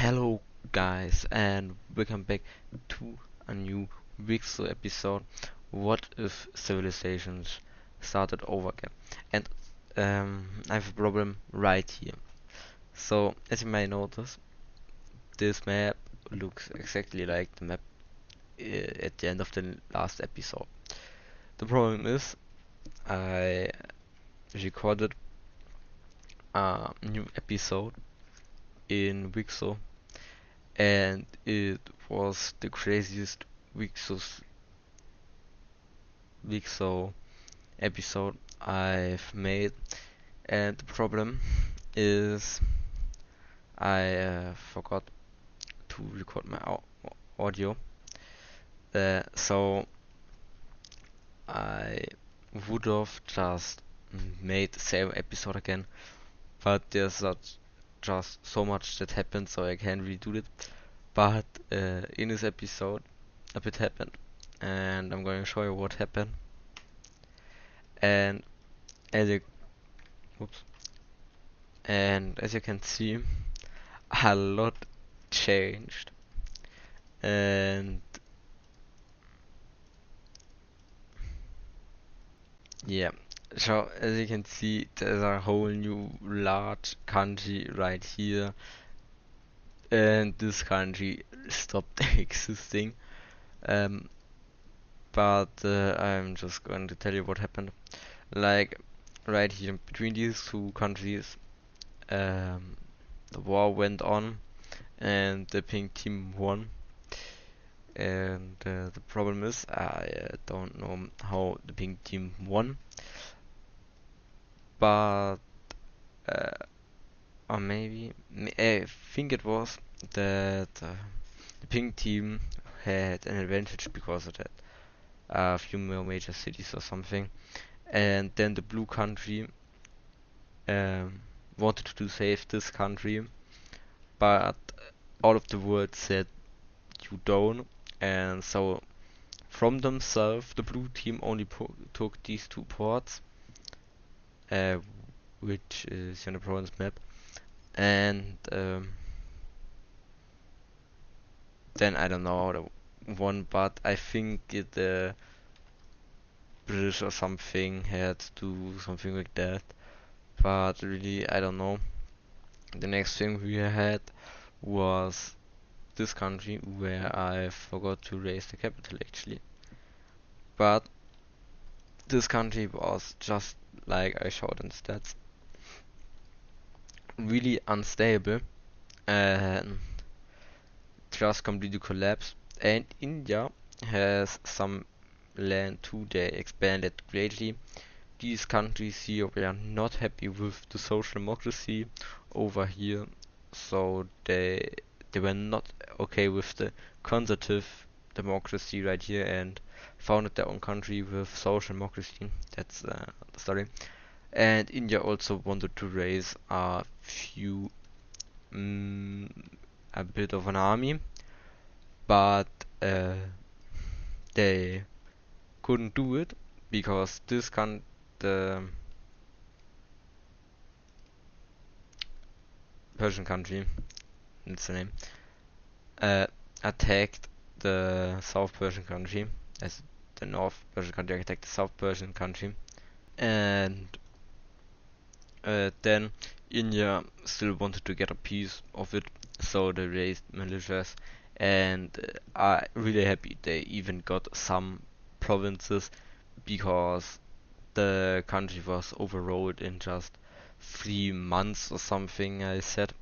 Hello guys and welcome back to a new Wixo episode. What if civilizations started over again? And I have a problem right here. So as you may notice, this map looks exactly like the map at the end of the last episode. The problem is I recorded a new episode in Wixo and it was the craziest Wixo episode I've made, and the problem is I forgot to record my audio, so I would have just made the same episode again, but there's just so much that happened, so I can't redo it. But in this episode, a bit happened, and I'm going to show you what happened. And as you, oops, and as you can see, a lot changed, and yeah. So as you can see, there's a whole new large country right here, and this country stopped existing. Um, but I'm just going to tell you what happened. Like right here between these two countries, um, the war went on, and the pink team won. And the problem is, I don't know how the pink team won, but uh, or maybe I think it was that the pink team had an advantage because of that. A few more major cities or something, and then the blue country um, wanted to save this country, but all of the world said you don't, and so from themselves the blue team only took these two ports, uh, which is on the province map, and then I don't know the one, but I think the British or something had to do something like that. But really, I don't know. The next thing we had was this country where I forgot to raise the capital actually. But this country was just like I showed in stats, really unstable and just completely collapsed. And India has some land too. They expanded greatly. These countries here were not happy with the social democracy over here, so they were not okay with the conservative democracy right here and founded their own country with social democracy. That's the story. And India also wanted to raise mm, a bit of an army, but uh, they couldn't do it because the Persian country, that's the name, uh, attacked the South Persian country, as the North Persian country attacked the South Persian country, and then India still wanted to get a piece of it, so they raised militias, and are really happy they even got some provinces because the country was overruled in just 3 months or something, I said.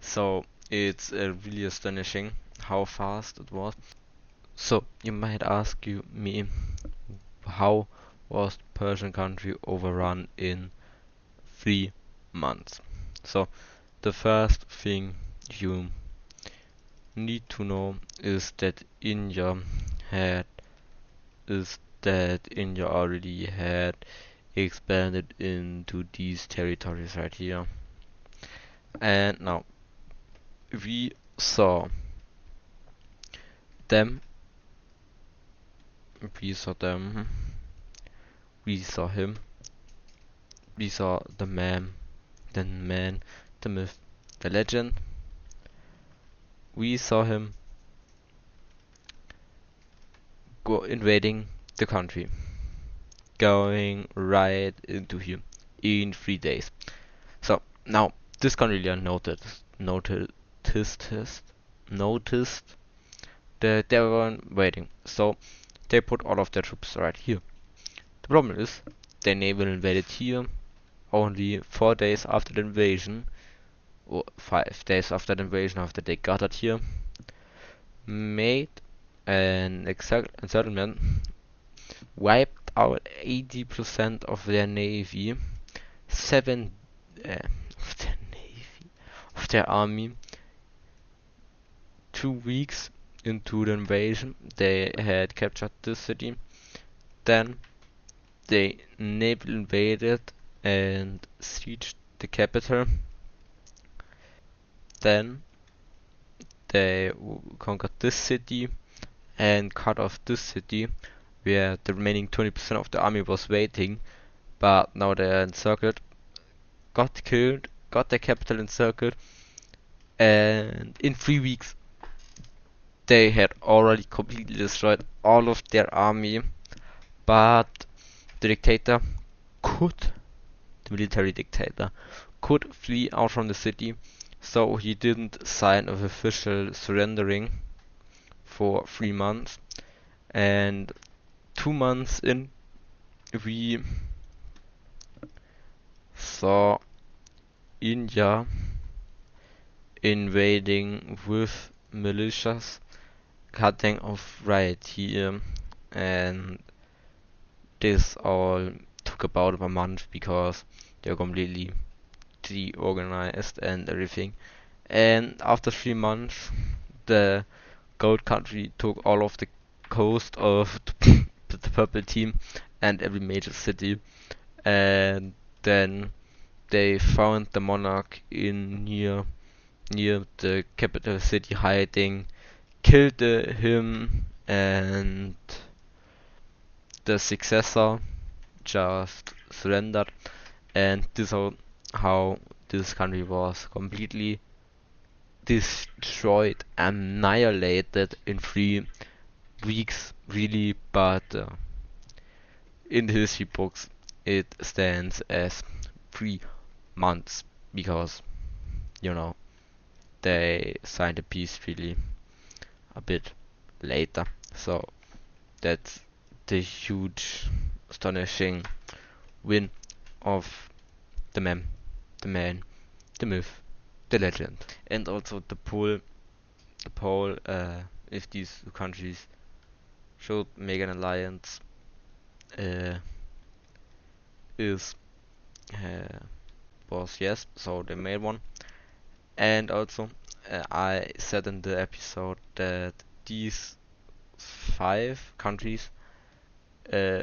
So it's really astonishing how fast it was. So you might ask me, how was the Persian country overrun in 3 months? So the first thing you need to know had is that India already had expanded into these territories right here. And now we saw them, we saw them, we saw him, we saw the man, the myth, the legend, we saw him go invading the country, going right into here in 3 days. So now this country noticed that they were waiting. So they put all of their troops right here. The problem is their naval invaded here only 4 days after the invasion, or 5 days after the invasion, after they gathered here, made an encirclement, wiped out 80% of their navy, seven of their navy, of their army. 2 weeks into the invasion, they had captured this city. Then they naval invaded and sieged the capital. Then they conquered this city and cut off this city where the remaining 20% of the army was waiting, but now they're encircled, got killed, got the capital encircled, and in 3 weeks they had already completely destroyed all of their army, but the dictator could, the military dictator, could flee out from the city, so he didn't sign an official surrendering for 3 months, and 2 months in, we saw India invading with militias, cutting off right here, and this all took about a month because they were completely deorganized and everything. And after 3 months, the Gold Country took all of the coast of the Purple Team and every major city, and then they found the monarch in near the capital city hiding, killed him, and the successor just surrendered, and this is how this country was completely destroyed, annihilated in 3 weeks, really. But in the history books, it stands as 3 months because you know they signed a peace treaty a bit later. So that's the huge, astonishing win of the man, the myth, the legend, and also the poll. If these two countries should make an alliance, uh, is was yes, so they made one. And also, I said in the episode that these 5 countries uh,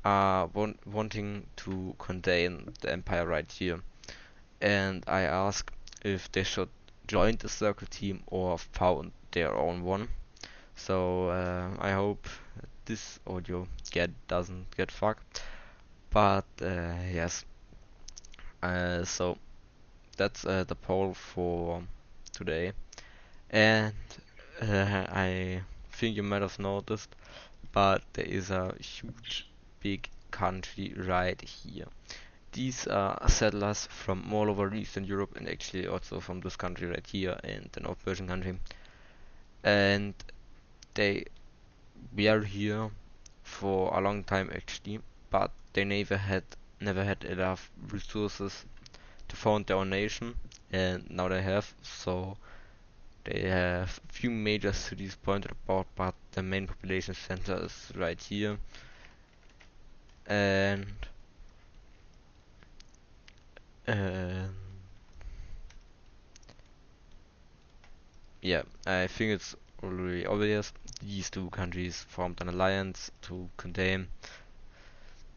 are wanting to contain the empire right here, and I asked if they should join the circle team or found their own one. So I hope this audio doesn't get fucked. But yes, so that's the poll for today, and I think you might have noticed, but there is a huge, big country right here. These are settlers from all over Eastern Europe and actually also from this country right here and the North Persian country. And they were here for a long time actually, but they never had enough resources to found their own nation, and now they have. So they have a few major cities pointed about, but the main population center is right here. And um, yeah, I think it's already obvious. These two countries formed an alliance to contain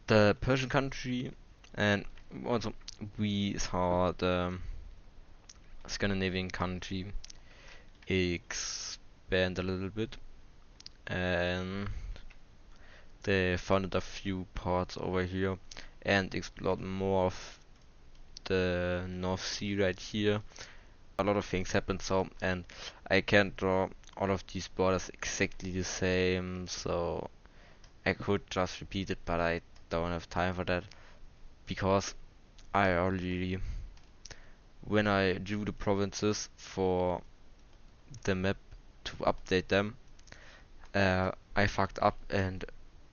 the Persian country, and also we saw the Scandinavian country expand a little bit, and they founded a few ports over here and explored more of the North Sea right here. a lot of things happen, so, and I can't draw all of these borders exactly the same, so I could just repeat it, but I don't have time for that, because I already, when I drew the provinces for the map to update them, I fucked up and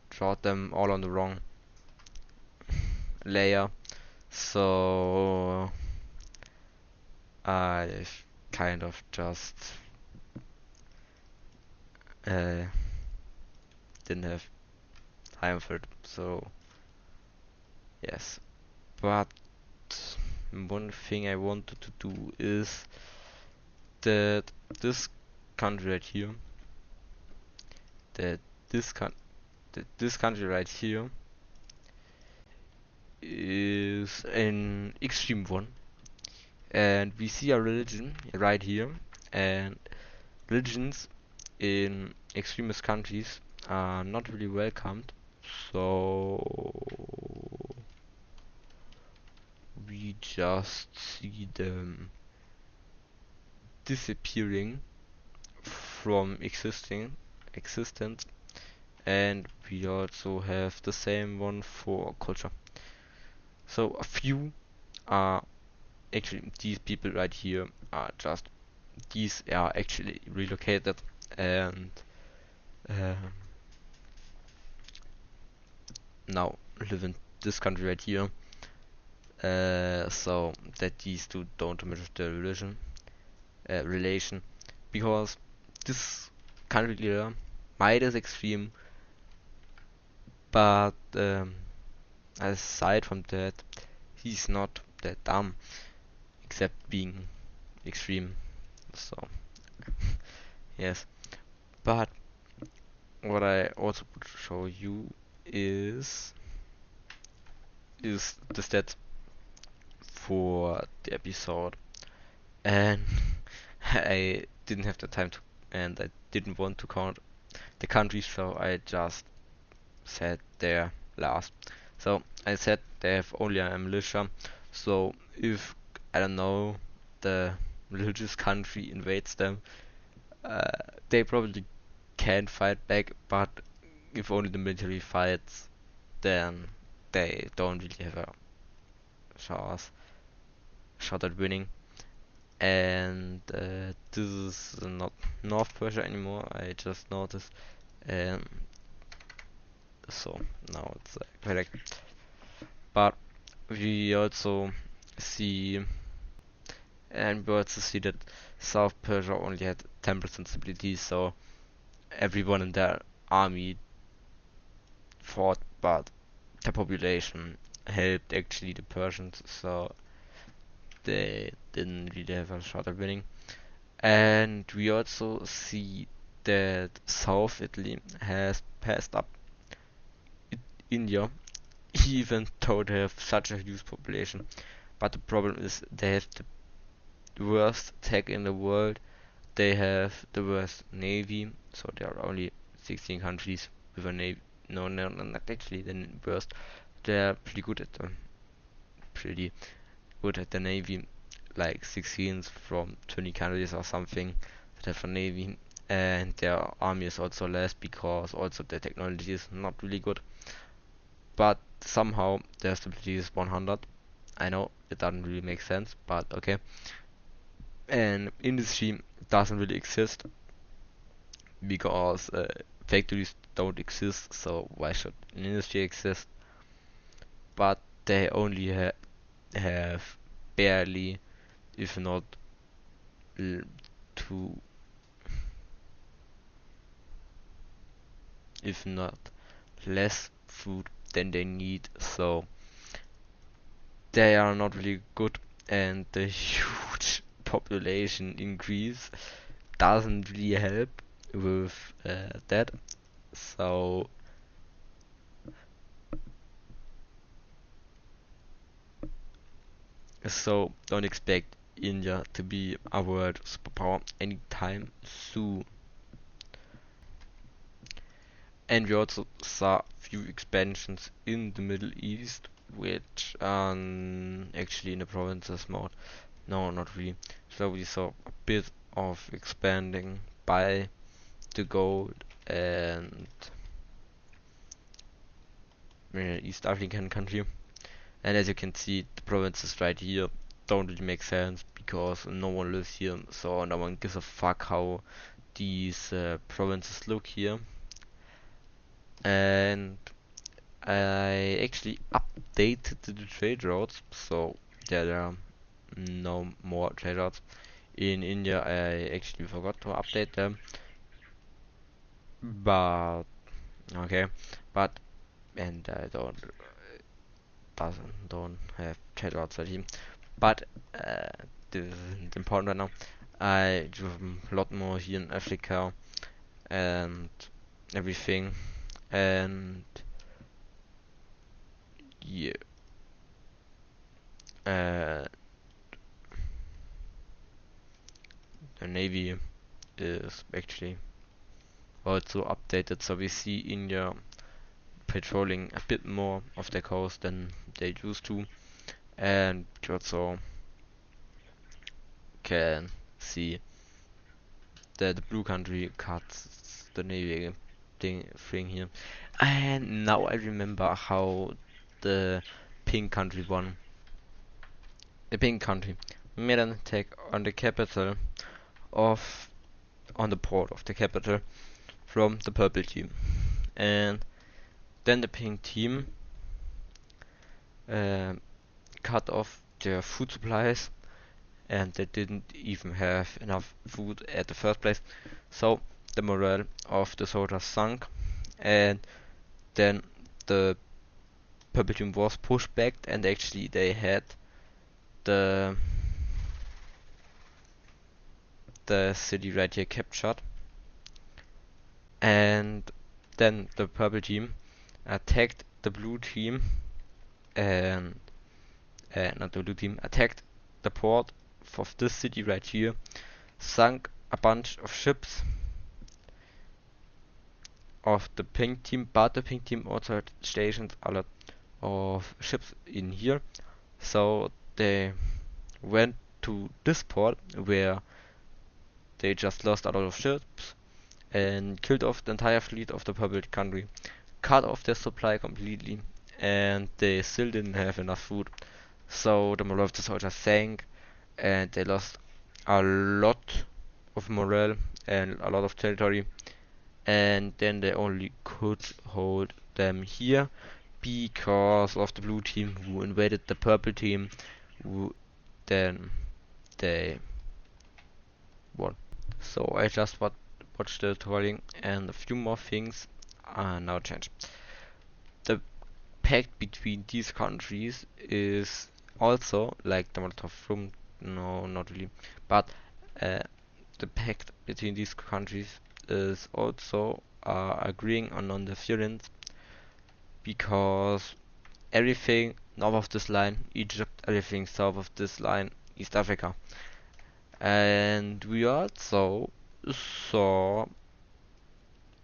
draw them all on the wrong layer, so I kind of just uh, didn't have time for it, so yes. But one thing I wanted to do is that this country right here, that this coun that this country right here is an extreme one, and we see a religion right here, and religions in extremist countries are not really welcomed, so we just see them disappearing from existence, and we also have the same one for culture. So a few are actually, these people right here are just, these are actually relocated and um, now live in this country right here. So that these two don't match the relation, because this country leader might is extreme, but aside from that, he's not that dumb, except being extreme. So yes, but what I also would show you is the stats for the episode, and I didn't have the time to, and I didn't want to count the countries, so I just said their last. So I said they have only a militia, so if, I don't know, the religious country invades them, uh, they probably can fight back, but if only the military fights, then they don't really have a chance shot at winning. And this is not North Persia anymore, I just noticed. And so now it's correct. But we also see, and we also see that South Persia only had 10% stability, so everyone in their army fought, but the population helped actually the Persians, so they didn't really have a shot at winning. And we also see that South Italy has passed up India, even though they have such a huge population. But the problem is they have the worst tech in the world. They have the worst navy, so there are only 16 countries with a navy. No, no, no, not actually the worst. They're pretty good at the navy, like 16 from 20 countries or something that have a navy, and their army is also less because also the technology is not really good. But somehow their stability is 100. I know it doesn't really make sense, but okay. And industry doesn't really exist because factories don't exist, so why should an industry exist? But they only have barely, if not l- to, if not less food than they need, so they are not really good, and the huge population increase doesn't really help with that. So don't expect India to be a world superpower anytime soon. And we also saw few expansions in the Middle East, which are actually in the provinces mode. No, not really. So we saw a bit of expanding by the gold and East African country. And as you can see, the provinces right here don't really make sense because no one lives here, so no one gives a fuck how these provinces look here. And I actually updated the trade routes, so there are no more trade routes. In India, I actually forgot to update them, but okay, but and I don't have trade routes at him. But this isn't important right now. I do a lot more here in Africa and everything, and yeah, uh, the navy is actually also updated, so we see India patrolling a bit more of the coast than they used to, and you also can see that the blue country cuts the navy thing here. And now I remember how the pink country won. The pink country made an attack on the capital of on the port of the capital from the purple team, and then the pink team uh, cut off their food supplies, and they didn't even have enough food at the first place. So the morale of the soldiers sunk, and then the purple team was pushed back, and actually they had the the city right here captured, and then the purple team attacked the blue team, and not the blue team attacked the port of this city right here, sunk a bunch of ships of the pink team, but the pink team also had stationed a lot of ships in here, so they went to this port where they just lost a lot of ships and killed off the entire fleet of the purple country, cut off their supply completely, and they still didn't have enough food. So the morale of the soldiers sank, and they lost a lot of morale and a lot of territory, and then they only could hold them here because of the blue team who invaded the purple team, who then they won. So I just watched the tutorial, and a few more things are now changed. The pact between these countries is also like the Molotov room. No, not really, but uh, the pact between these countries is also agreeing on non-interference, because everything north of this line, Egypt, everything south of this line, East Africa. And we also saw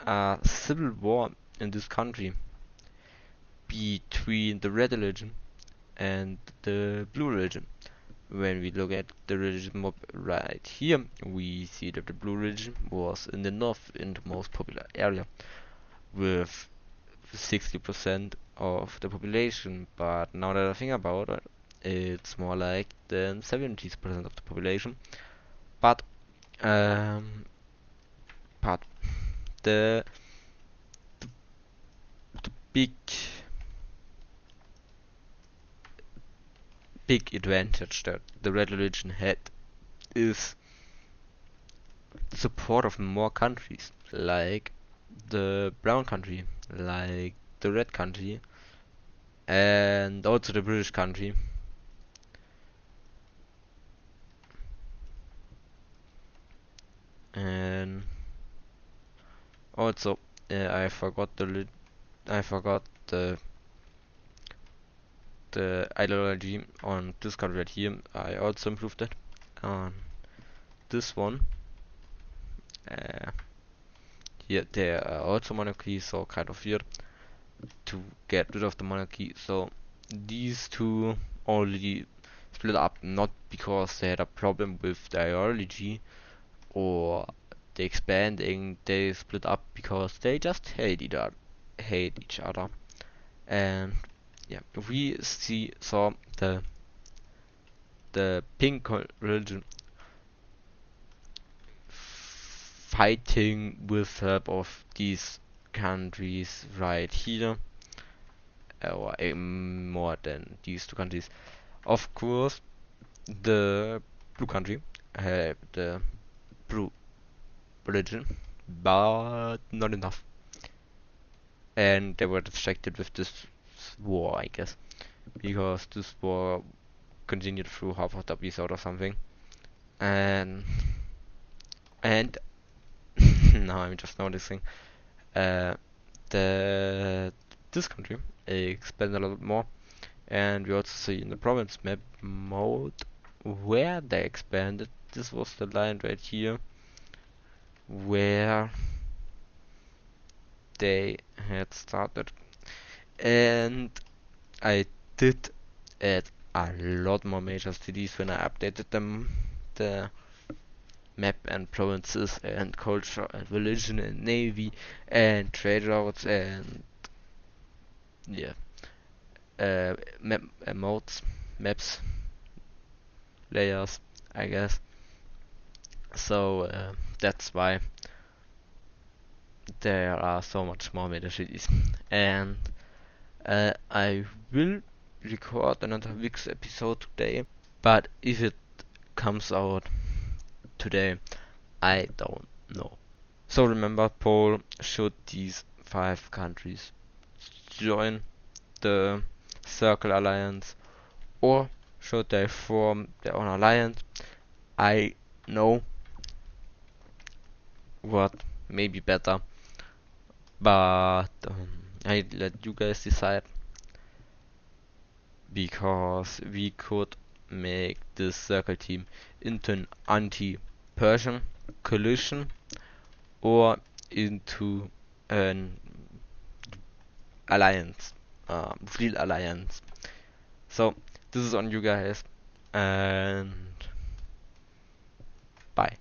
a civil war in this country between the red religion and the blue religion. When we look at the religion map right here, we see that the blue religion was in the north, in the most popular area, with 60% of the population. But now that I think about it, it's more like than 70% of the population. But um, but the the big advantage that the red religion had is support of more countries, like the brown country, like the red country, and also the British country. And also, I forgot the ideology on this country right here. I also improved it on this one. Uh, Here there are also monarchy, so kind of weird to get rid of the monarchy. So these two only split up, not because they had a problem with the ideology or the expanding. They split up because they just hate each other. And yeah, we saw the pink religion fighting with help of these countries right here, or more than these two countries. Of course, the blue country had the blue religion, but not enough, and they were distracted with this war, I guess, because this war continued through half of the episode or something, and and now I'm just noticing uh, that this country expanded a lot more, and we also see in the province map mode where they expanded. This was the line right here where they had started, and I did add a lot more major cities when I updated them, the map and provinces and culture and religion and navy and trade routes and yeah, map modes, maps, layers, I guess. So that's why there are so much more meta cities. And I will record another week's episode today, but if it comes out today, I don't know. So remember, Paul, should these 5 countries join the Circle Alliance or should they form their own alliance? I know what may be better, but I let you guys decide, because we could make this circle team into an anti-Persian coalition or into an alliance, real alliance. So this is on you guys, and bye.